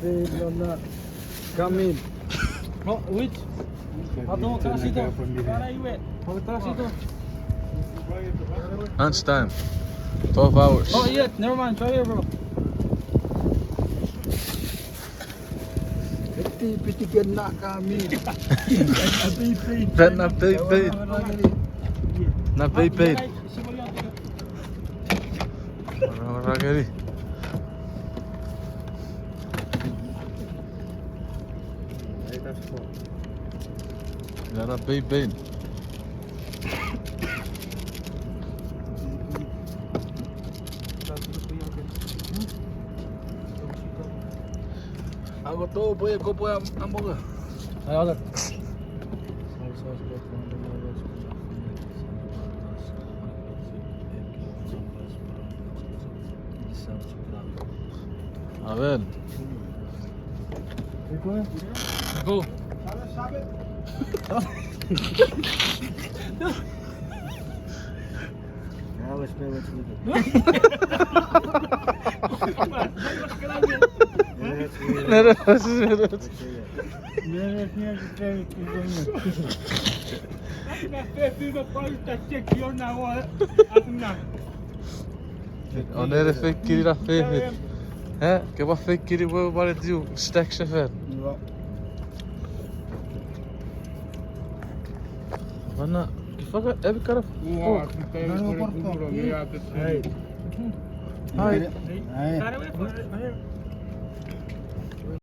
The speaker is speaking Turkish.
Lona Kamil. Oh, which? Atau atas itu. Mana iwe? Atas itu. Lunchtime. 12 hours. Oh iya, never mind. Try here, bro. Piti kena kami. Ben naar BP. Naar BP. Ragari. Ja, naar BP. Aku tahu boleh kau boleh ambil ke? Ayo, ada. A ver. Go. Nerede? Wanneer fake kiri dat feest? Hè? Ik heb wat fake kiri waar het doe. Stek ze ver. Wanneer? Fuck, heb ik er? Hai. Taruh,